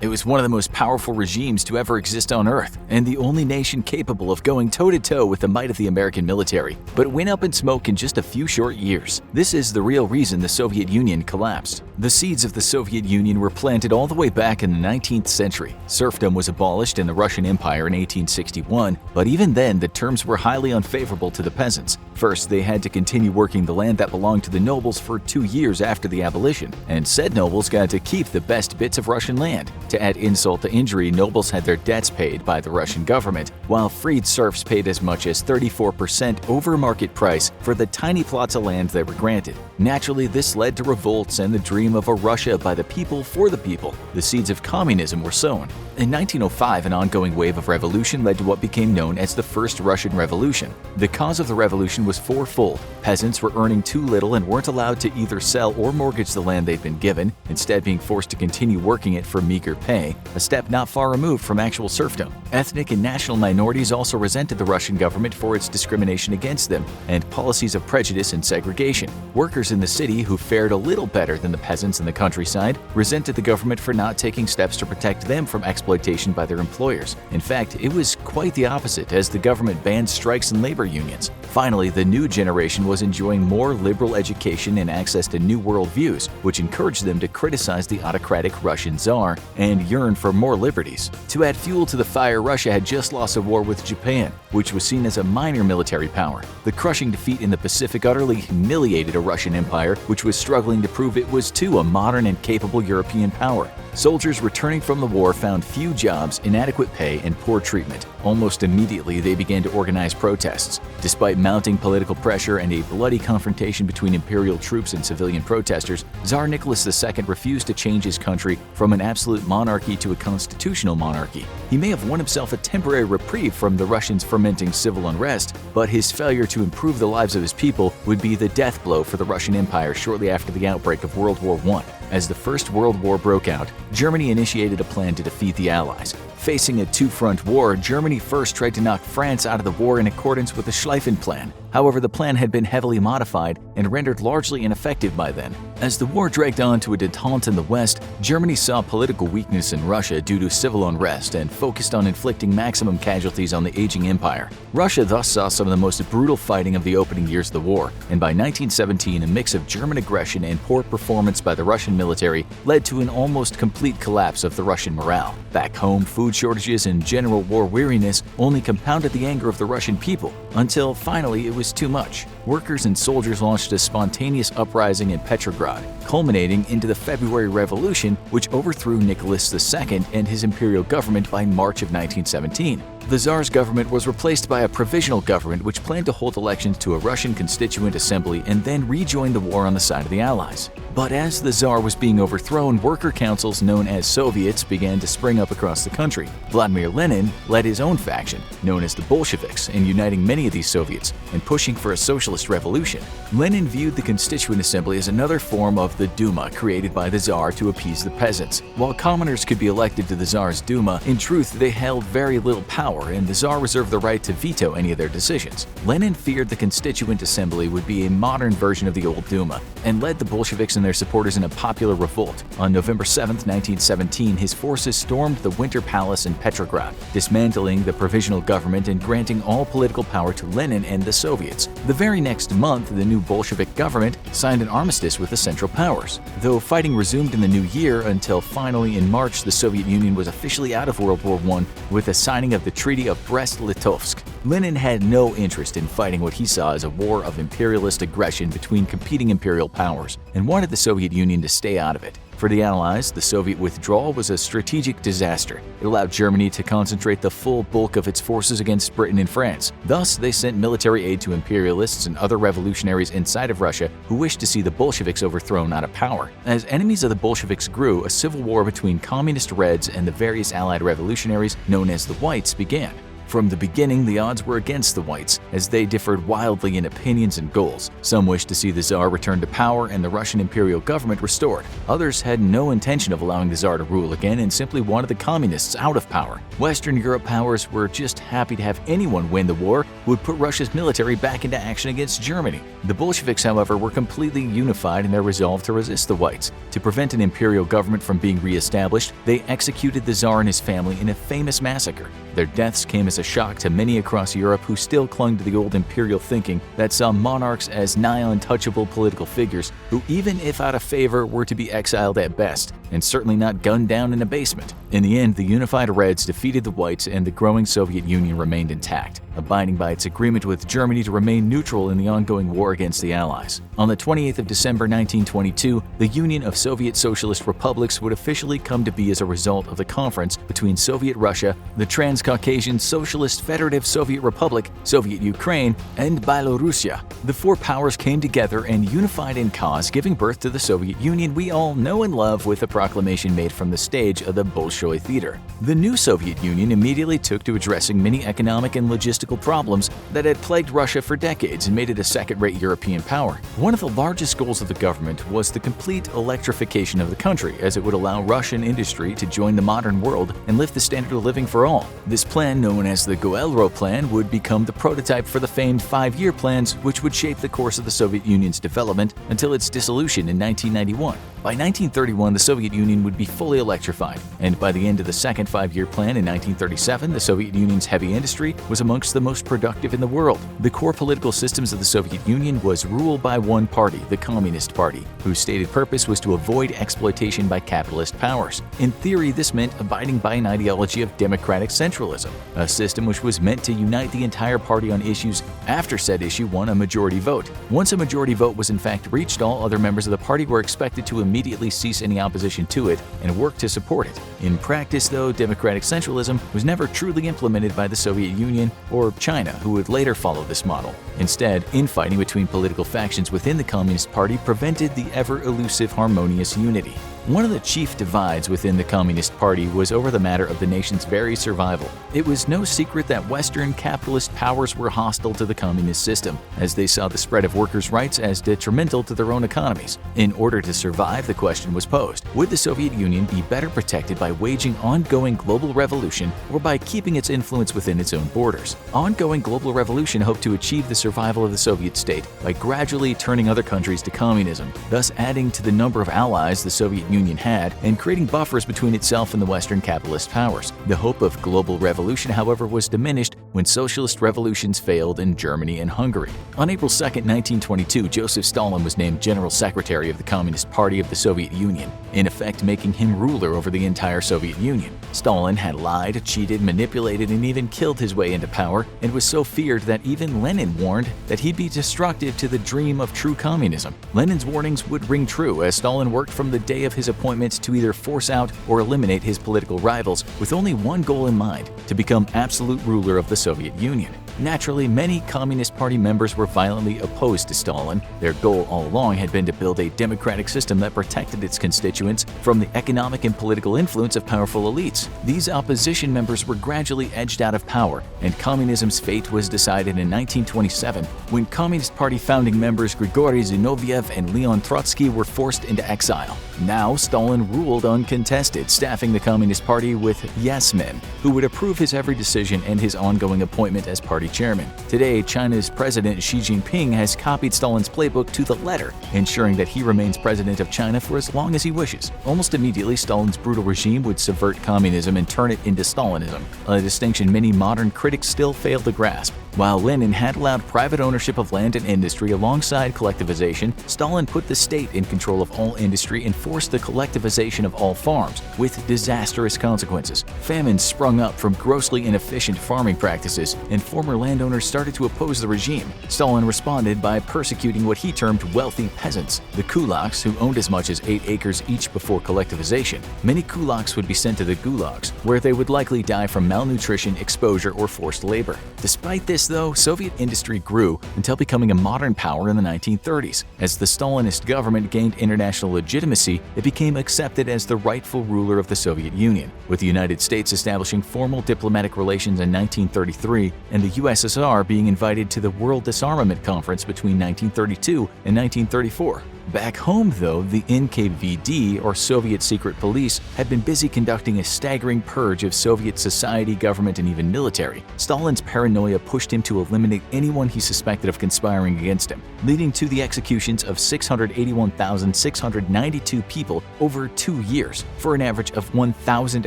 It was one of the most powerful regimes to ever exist on Earth, and the only nation capable of going toe-to-toe with the might of the American military. But it went up in smoke in just a few short years. This is the real reason the Soviet Union collapsed. The seeds of the Soviet Union were planted all the way back in the 19th century. Serfdom was abolished in the Russian Empire in 1861, but even then the terms were highly unfavorable to the peasants. First, they had to continue working the land that belonged to the nobles for 2 years after the abolition, and said nobles got to keep the best bits of Russian land. To add insult to injury, nobles had their debts paid by the Russian government, while freed serfs paid as much as 34% over market price for the tiny plots of land they were granted. Naturally, this led to revolts and the dream of a Russia by the people for the people. The seeds of communism were sown. In 1905, an ongoing wave of revolution led to what became known as the First Russian Revolution. The cause of the revolution was fourfold. Peasants were earning too little and weren't allowed to either sell or mortgage the land they'd been given, instead being forced to continue working it for meager pay, a step not far removed from actual serfdom. Ethnic and national minorities also resented the Russian government for its discrimination against them and policies of prejudice and segregation. Workers in the city, who fared a little better than the peasants in the countryside, resented the government for not taking steps to protect them from exploitation by their employers. In fact, it was quite the opposite, as the government banned strikes and labor unions. Finally, the new generation was enjoying more liberal education and access to new worldviews, which encouraged them to criticize the autocratic Russian Tsar and yearn for more liberties. To add fuel to the fire, Russia had just lost a war with Japan, which was seen as a minor military power. The crushing defeat in the Pacific utterly humiliated a Russian empire, which was struggling to prove it was too a modern and capable European power. Soldiers returning from the war found few jobs, inadequate pay, and poor treatment. Almost immediately, they began to organize protests. Despite mounting political pressure and a bloody confrontation between imperial troops and civilian protesters, Tsar Nicholas II refused to change his country from an absolute monarchy to a constitutional monarchy. He may have won himself a temporary reprieve from the Russians' fermenting civil unrest, but his failure to improve the lives of his people would be the death blow for the Russian Empire shortly after the outbreak of World War I. As the First World War broke out, Germany initiated a plan to defeat the Allies. Facing a two-front war, Germany first tried to knock France out of the war in accordance with the Schlieffen Plan. However, the plan had been heavily modified and rendered largely ineffective by then. As the war dragged on to a détente in the West, Germany saw political weakness in Russia due to civil unrest and focused on inflicting maximum casualties on the aging empire. Russia thus saw some of the most brutal fighting of the opening years of the war, and by 1917, a mix of German aggression and poor performance by the Russian military led to an almost complete collapse of the Russian morale. Back home, food shortages and general war weariness only compounded the anger of the Russian people, until finally it was too much. Workers and soldiers launched a spontaneous uprising in Petrograd, culminating into the February Revolution, which overthrew Nicholas II and his imperial government by March of 1917. The Tsar's government was replaced by a provisional government which planned to hold elections to a Russian Constituent Assembly and then rejoin the war on the side of the Allies. But as the Tsar was being overthrown, worker councils known as Soviets began to spring up across the country. Vladimir Lenin led his own faction, known as the Bolsheviks, in uniting many of these Soviets and pushing for a socialist revolution. Lenin viewed the Constituent Assembly as another form of the Duma created by the Tsar to appease the peasants. While commoners could be elected to the Tsar's Duma, in truth they held very little power, and the Tsar reserved the right to veto any of their decisions. Lenin feared the Constituent Assembly would be a modern version of the old Duma, and led the Bolsheviks and their supporters in a popular revolt. On November 7, 1917, his forces stormed the Winter Palace in Petrograd, dismantling the provisional government and granting all political power to Lenin and the Soviets. The very next month, the new Bolshevik government signed an armistice with the Central Powers, though fighting resumed in the new year until finally in March the Soviet Union was officially out of World War I with the signing of the Treaty of Brest-Litovsk. Lenin had no interest in fighting what he saw as a war of imperialist aggression between competing imperial powers and wanted the Soviet Union to stay out of it. For the Allies, the Soviet withdrawal was a strategic disaster. It allowed Germany to concentrate the full bulk of its forces against Britain and France. Thus, they sent military aid to imperialists and other revolutionaries inside of Russia who wished to see the Bolsheviks overthrown out of power. As enemies of the Bolsheviks grew, a civil war between communist Reds and the various Allied revolutionaries known as the Whites began. From the beginning, the odds were against the Whites, as they differed wildly in opinions and goals. Some wished to see the Tsar return to power and the Russian imperial government restored. Others had no intention of allowing the Tsar to rule again and simply wanted the communists out of power. Western Europe powers were just happy to have anyone win the war who would put Russia's military back into action against Germany. The Bolsheviks, however, were completely unified in their resolve to resist the Whites. To prevent an imperial government from being re-established, they executed the Tsar and his family in a famous massacre. Their deaths came as a shock to many across Europe who still clung to the old imperial thinking that saw monarchs as nigh untouchable political figures who, even if out of favor, were to be exiled at best, and certainly not gunned down in a basement. In the end, the unified Reds defeated the Whites and the growing Soviet Union remained intact, abiding by its agreement with Germany to remain neutral in the ongoing war against the Allies. On the 28th of December 1922, the Union of Soviet Socialist Republics would officially come to be as a result of the conference between Soviet Russia, the Transcaucasian Socialist Federative Soviet Republic, Soviet Ukraine, and Byelorusia. The four powers came together and unified in cause, giving birth to the Soviet Union we all know and love, with a proclamation made from the stage of the Bolshoi Theater. The new Soviet Union immediately took to addressing many economic and logistical problems that had plagued Russia for decades and made it a second-rate European power. One of the largest goals of the government was the complete electrification of the country, as it would allow Russian industry to join the modern world and lift the standard of living for all. This plan, known as the Goelro Plan, would become the prototype for the famed five-year plans, which would shape the course of the Soviet Union's development until its dissolution in 1991. By 1931, the Soviet Union would be fully electrified, and by the end of the second five-year plan in 1937, the Soviet Union's heavy industry was amongst the most productive in the world. The core political systems of the Soviet Union was rule by one party, the Communist Party, whose stated purpose was to avoid exploitation by capitalist powers. In theory, this meant abiding by an ideology of democratic centralism, a system which was meant to unite the entire party on issues after said issue won a majority vote. Once a majority vote was in fact reached, all other members of the party were expected to immediately cease any opposition to it and work to support it. In practice, though, democratic centralism was never truly implemented by the Soviet Union or China, who would later follow this model. Instead, infighting between political factions within the Communist Party prevented the ever-elusive harmonious unity. One of the chief divides within the Communist Party was over the matter of the nation's very survival. It was no secret that Western capitalist powers were hostile to the communist system, as they saw the spread of workers' rights as detrimental to their own economies. In order to survive, the question was posed: would the Soviet Union be better protected by waging ongoing global revolution or by keeping its influence within its own borders? Ongoing global revolution hoped to achieve the survival of the Soviet state by gradually turning other countries to communism, thus adding to the number of allies the Soviet Union had and creating buffers between itself and the Western capitalist powers. The hope of global revolution, however, was diminished when socialist revolutions failed in Germany and Hungary. On April 2, 1922, Joseph Stalin was named General Secretary of the Communist Party of the Soviet Union, in effect making him ruler over the entire Soviet Union. Stalin had lied, cheated, manipulated, and even killed his way into power, and was so feared that even Lenin warned that he'd be destructive to the dream of true communism. Lenin's warnings would ring true, as Stalin worked from the day of his appointment to either force out or eliminate his political rivals, with only one goal in mind: to become absolute ruler of the Soviet Union. Naturally, many Communist Party members were violently opposed to Stalin. Their goal all along had been to build a democratic system that protected its constituents from the economic and political influence of powerful elites. These opposition members were gradually edged out of power, and communism's fate was decided in 1927 when Communist Party founding members Grigory Zinoviev and Leon Trotsky were forced into exile. Now, Stalin ruled uncontested, staffing the Communist Party with yes-men who would approve his every decision and his ongoing appointment as party chairman. Today, China's President Xi Jinping has copied Stalin's playbook to the letter, ensuring that he remains president of China for as long as he wishes. Almost immediately, Stalin's brutal regime would subvert communism and turn it into Stalinism, a distinction many modern critics still fail to grasp. While Lenin had allowed private ownership of land and industry alongside collectivization, Stalin put the state in control of all industry and forced the collectivization of all farms, with disastrous consequences. Famines sprung up from grossly inefficient farming practices, and former landowners started to oppose the regime. Stalin responded by persecuting what he termed wealthy peasants, the kulaks, who owned as much as 8 acres each before collectivization. Many kulaks would be sent to the gulags, where they would likely die from malnutrition, exposure, or forced labor. Despite this, though, Soviet industry grew until becoming a modern power in the 1930s. As the Stalinist government gained international legitimacy, it became accepted as the rightful ruler of the Soviet Union, with the United States establishing formal diplomatic relations in 1933 and the USSR being invited to the World Disarmament Conference between 1932 and 1934. Back home, though, the NKVD, or Soviet Secret Police, had been busy conducting a staggering purge of Soviet society, government, and even military. Stalin's paranoia pushed him to eliminate anyone he suspected of conspiring against him, leading to the executions of 681,692 people over 2 years, for an average of 1,000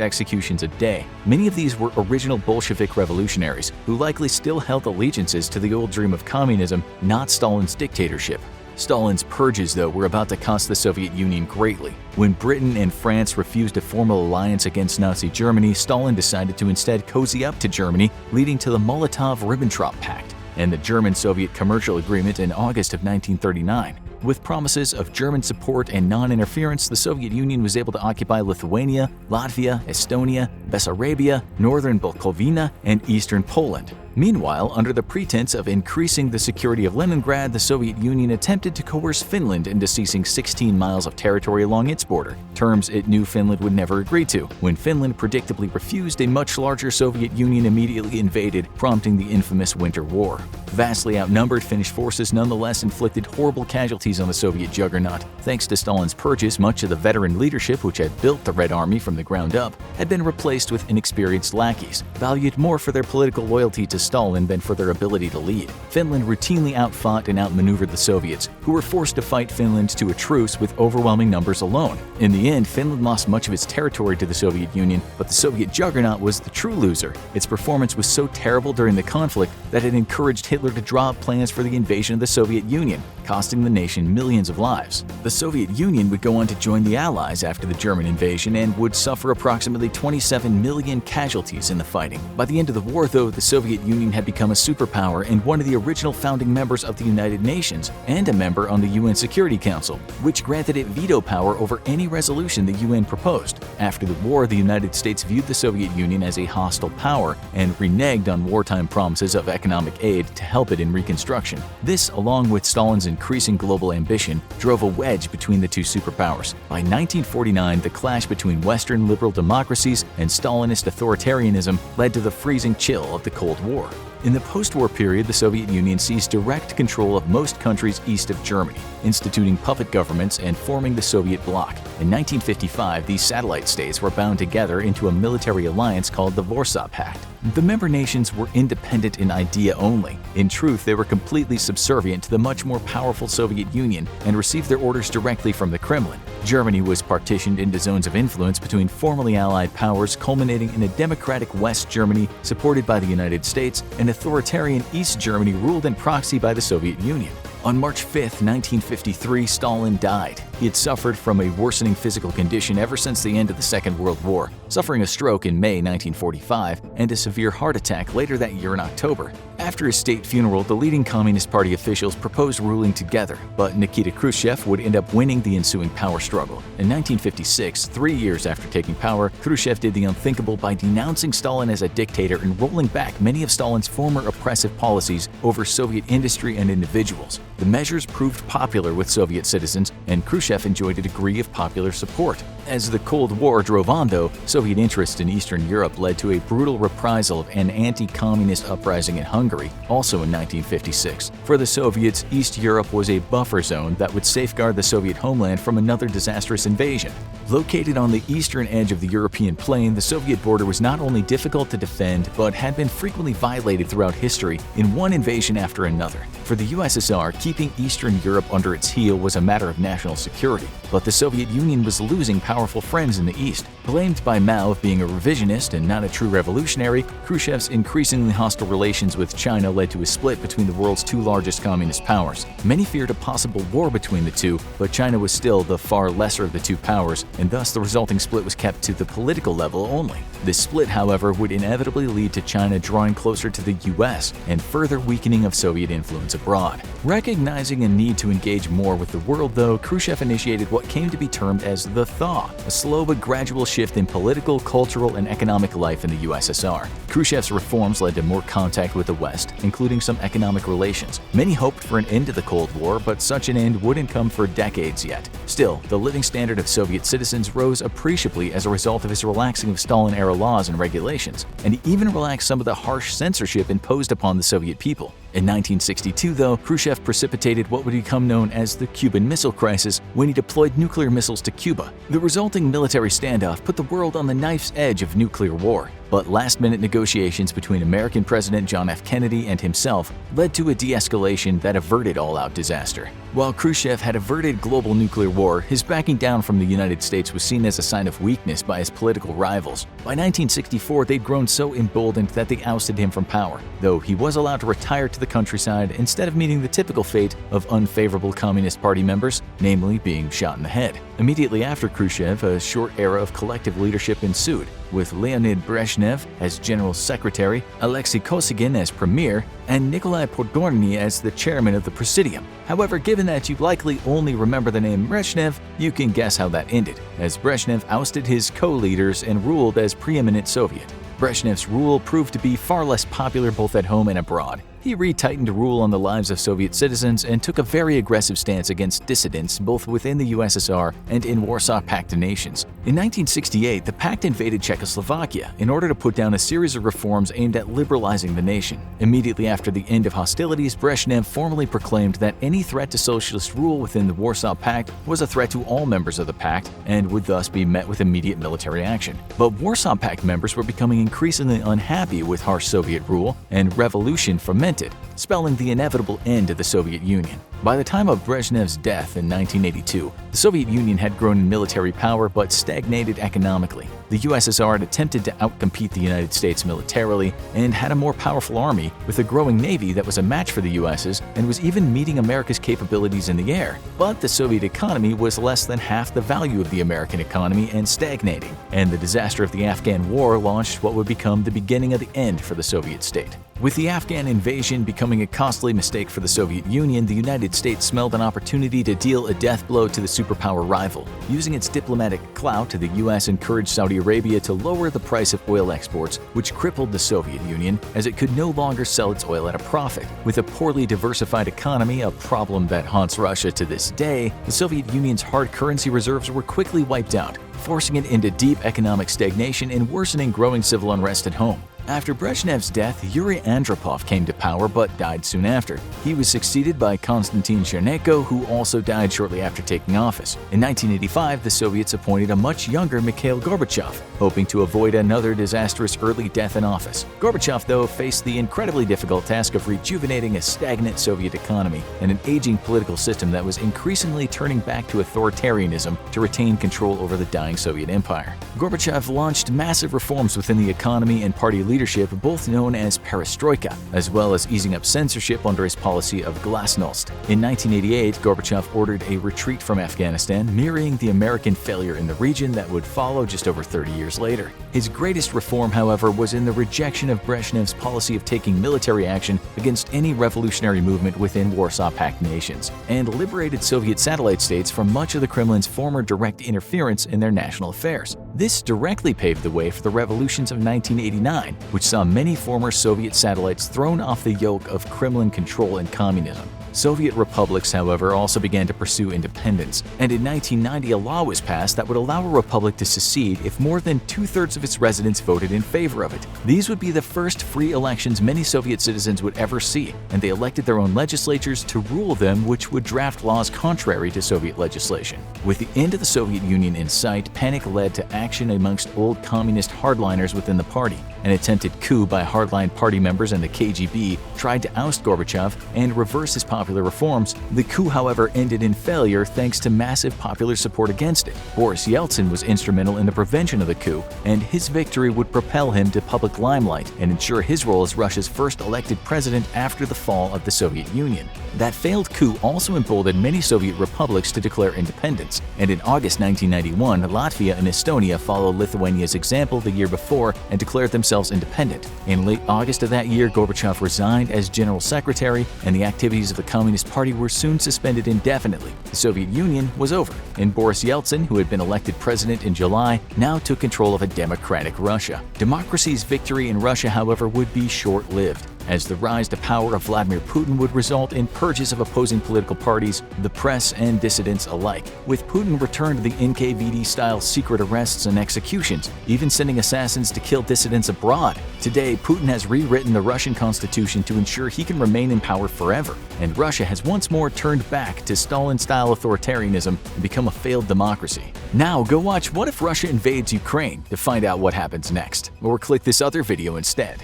executions a day. Many of these were original Bolshevik revolutionaries, who likely still held allegiances to the old dream of communism, not Stalin's dictatorship. Stalin's purges, though, were about to cost the Soviet Union greatly. When Britain and France refused a formal alliance against Nazi Germany, Stalin decided to instead cozy up to Germany, leading to the Molotov-Ribbentrop Pact and the German-Soviet Commercial Agreement in August of 1939. With promises of German support and non-interference, the Soviet Union was able to occupy Lithuania, Latvia, Estonia, Bessarabia, northern Bukovina, and eastern Poland. Meanwhile, under the pretense of increasing the security of Leningrad, the Soviet Union attempted to coerce Finland into ceding 16 miles of territory along its border, terms it knew Finland would never agree to. When Finland predictably refused, a much larger Soviet Union immediately invaded, prompting the infamous Winter War. Vastly outnumbered, Finnish forces nonetheless inflicted horrible casualties on the Soviet juggernaut. Thanks to Stalin's purges, much of the veteran leadership which had built the Red Army from the ground up had been replaced with inexperienced lackeys, valued more for their political loyalty to Stalin than for their ability to lead. Finland routinely outfought and outmaneuvered the Soviets, who were forced to fight Finland to a truce with overwhelming numbers alone. In the end, Finland lost much of its territory to the Soviet Union, but the Soviet juggernaut was the true loser. Its performance was so terrible during the conflict that it encouraged Hitler to draw up plans for the invasion of the Soviet Union, costing the nation millions of lives. The Soviet Union would go on to join the Allies after the German invasion and would suffer approximately 27 million casualties in the fighting. By the end of the war, though, the Soviet Union had become a superpower and one of the original founding members of the United Nations, and a member on the UN Security Council, which granted it veto power over any resolution the UN proposed. After the war, the United States viewed the Soviet Union as a hostile power and reneged on wartime promises of economic aid to help it in reconstruction. This, along with Stalin's increasing global ambition, drove a wedge between the two superpowers. By 1949, the clash between Western liberal democracies and Stalinist authoritarianism led to the freezing chill of the Cold War. In the post-war period, the Soviet Union seized direct control of most countries east of Germany, instituting puppet governments and forming the Soviet bloc. In 1955, these satellite states were bound together into a military alliance called the Warsaw Pact. The member nations were independent in idea only. In truth, they were completely subservient to the much more powerful Soviet Union and received their orders directly from the Kremlin. Germany was partitioned into zones of influence between formerly allied powers, culminating in a democratic West Germany supported by the United States and authoritarian East Germany ruled in proxy by the Soviet Union. On March 5, 1953, Stalin died. He had suffered from a worsening physical condition ever since the end of the Second World War, suffering a stroke in May 1945 and a severe heart attack later that year in October. After his state funeral, the leading Communist Party officials proposed ruling together, but Nikita Khrushchev would end up winning the ensuing power struggle. In 1956, 3 years after taking power, Khrushchev did the unthinkable by denouncing Stalin as a dictator and rolling back many of Stalin's former oppressive policies over Soviet industry and individuals. The measures proved popular with Soviet citizens, and Khrushchev enjoyed a degree of popular support. As the Cold War drove on, though, Soviet interest in Eastern Europe led to a brutal reprisal of an anti-communist uprising in Hungary, also in 1956. For the Soviets, East Europe was a buffer zone that would safeguard the Soviet homeland from another disastrous invasion. Located on the eastern edge of the European plain, the Soviet border was not only difficult to defend, but had been frequently violated throughout history in one invasion after another. For the USSR, keeping Eastern Europe under its heel was a matter of national security, but the Soviet Union was losing powerful friends in the East. Blamed by Mao of being a revisionist and not a true revolutionary, Khrushchev's increasingly hostile relations with China led to a split between the world's two largest communist powers. Many feared a possible war between the two, but China was still the far lesser of the two powers, and thus the resulting split was kept to the political level only. This split, however, would inevitably lead to China drawing closer to the US and further weakening of Soviet influence abroad. Recognizing a need to engage more with the world, though, Khrushchev initiated what came to be termed as the Thaw, a slow but gradual shift in political, cultural, and economic life in the USSR. Khrushchev's reforms led to more contact with the West, including some economic relations. Many hoped for an end to the Cold War, but such an end wouldn't come for decades yet. Still, the living standard of Soviet citizens rose appreciably as a result of his relaxing of Stalin-era laws and regulations, and he even relaxed some of the harsh censorship imposed upon the Soviet people. In 1962, though, Khrushchev precipitated what would become known as the Cuban Missile Crisis when he deployed nuclear missiles to Cuba. The resulting military standoff put the world on the knife's edge of nuclear war, but last-minute negotiations between American President John F. Kennedy and himself led to a de-escalation that averted all-out disaster. While Khrushchev had averted global nuclear war, his backing down from the United States was seen as a sign of weakness by his political rivals. By 1964, they'd grown so emboldened that they ousted him from power, though he was allowed to retire to the countryside instead of meeting the typical fate of unfavorable Communist Party members, namely being shot in the head. Immediately after Khrushchev, a short era of collective leadership ensued, with Leonid Brezhnev as General Secretary, Alexei Kosygin as Premier, and Nikolai Podgorny as the chairman of the Presidium. However, given that you likely only remember the name Brezhnev, you can guess how that ended, as Brezhnev ousted his co-leaders and ruled as preeminent Soviet. Brezhnev's rule proved to be far less popular both at home and abroad. He retightened rule on the lives of Soviet citizens and took a very aggressive stance against dissidents both within the USSR and in Warsaw Pact nations. In 1968, the Pact invaded Czechoslovakia in order to put down a series of reforms aimed at liberalizing the nation. Immediately after the end of hostilities, Brezhnev formally proclaimed that any threat to socialist rule within the Warsaw Pact was a threat to all members of the Pact and would thus be met with immediate military action. But Warsaw Pact members were becoming increasingly unhappy with harsh Soviet rule, and revolution fomented, spelling the inevitable end of the Soviet Union. By the time of Brezhnev's death in 1982, the Soviet Union had grown in military power but stagnated economically. The USSR had attempted to outcompete the United States militarily and had a more powerful army with a growing navy that was a match for the US's and was even meeting America's capabilities in the air. But the Soviet economy was less than half the value of the American economy and stagnating, and the disaster of the Afghan War launched what would become the beginning of the end for the Soviet state. With the Afghan invasion becoming a costly mistake for the Soviet Union, the United States smelled an opportunity to deal a death blow to the superpower rival. Using its diplomatic clout, the U.S. encouraged Saudi Arabia to lower the price of oil exports, which crippled the Soviet Union as it could no longer sell its oil at a profit. With a poorly diversified economy, a problem that haunts Russia to this day, the Soviet Union's hard currency reserves were quickly wiped out, forcing it into deep economic stagnation and worsening growing civil unrest at home. After Brezhnev's death, Yuri Andropov came to power but died soon after. He was succeeded by Konstantin Chernenko, who also died shortly after taking office. In 1985, the Soviets appointed a much younger Mikhail Gorbachev, hoping to avoid another disastrous early death in office. Gorbachev, though, faced the incredibly difficult task of rejuvenating a stagnant Soviet economy and an aging political system that was increasingly turning back to authoritarianism to retain control over the dying Soviet Empire. Gorbachev launched massive reforms within the economy and party leadership, both known as perestroika, as well as easing up censorship under his policy of glasnost. In 1988, Gorbachev ordered a retreat from Afghanistan, mirroring the American failure in the region that would follow just over 30 years later. His greatest reform, however, was in the rejection of Brezhnev's policy of taking military action against any revolutionary movement within Warsaw Pact nations, and liberated Soviet satellite states from much of the Kremlin's former direct interference in their national affairs. This directly paved the way for the revolutions of 1989, which saw many former Soviet satellites thrown off the yoke of Kremlin control and communism. Soviet republics, however, also began to pursue independence, and in 1990 a law was passed that would allow a republic to secede if more than two-thirds of its residents voted in favor of it. These would be the first free elections many Soviet citizens would ever see, and they elected their own legislatures to rule them, which would draft laws contrary to Soviet legislation. With the end of the Soviet Union in sight, panic led to action amongst old communist hardliners within the party. An attempted coup by hardline party members and the KGB tried to oust Gorbachev and reverse his popular reforms. The coup, however, ended in failure thanks to massive popular support against it. Boris Yeltsin was instrumental in the prevention of the coup, and his victory would propel him to public limelight and ensure his role as Russia's first elected president after the fall of the Soviet Union. That failed coup also emboldened many Soviet republics to declare independence, and in August 1991, Latvia and Estonia followed Lithuania's example the year before and declared themselves independent. In late August of that year, Gorbachev resigned as general secretary, and the activities of the Communist Party were soon suspended indefinitely. The Soviet Union was over, and Boris Yeltsin, who had been elected president in July, now took control of a democratic Russia. Democracy's victory in Russia, however, would be short-lived, as the rise to power of Vladimir Putin would result in purges of opposing political parties, the press, and dissidents alike. With Putin returned to the NKVD-style secret arrests and executions, even sending assassins to kill dissidents abroad. Today, Putin has rewritten the Russian constitution to ensure he can remain in power forever, and Russia has once more turned back to Stalin-style authoritarianism and become a failed democracy. Now go watch What If Russia Invades Ukraine to find out what happens next, or click this other video instead.